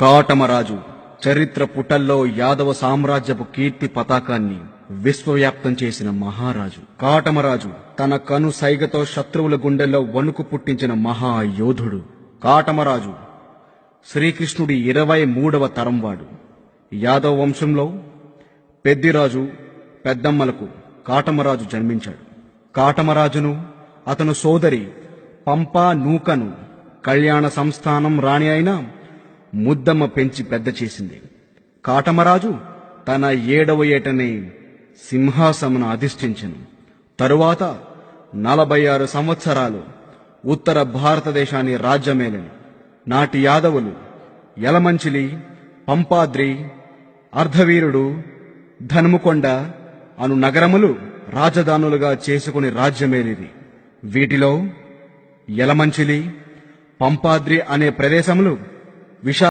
కాటమరాజు చరిత్ర పుటల్లో యాదవ సామ్రాజ్యపు కీర్తి పతాకాన్ని విశ్వవ్యాప్తం చేసిన మహారాజు. కాటమరాజు తన కను సైగతో శత్రువుల గుండెల్లో వణుకు పుట్టించిన మహాయోధుడు. కాటమరాజు శ్రీకృష్ణుడి 23వ తరంవాడు. యాదవ వంశంలో పెద్దిరాజు పెద్దమ్మలకు కాటమరాజు జన్మించాడు. కాటమరాజును అతను సోదరి పంపా నూకను కళ్యాణ సంస్థానం రాణి అయిన ముద్దమ్మ పెంచి పెద్ద చేసింది. కాటమరాజు తన 7వ ఏటనే సింహాసనం అధిష్ఠించెను. తరువాత 46 సంవత్సరాలు ఉత్తర భారతదేశాన్ని రాజ్యమేలెను. నాటి యాదవులు యలమంచిలి, పంపాద్రి, అర్ధవీరుడు, ధనుముకొండ అను నగరములు రాజధానులుగా చేసుకుని రాజ్యమేలిరి. వీటిలో యలమంచిలి, పంపాద్రి అనే ప్రదేశములు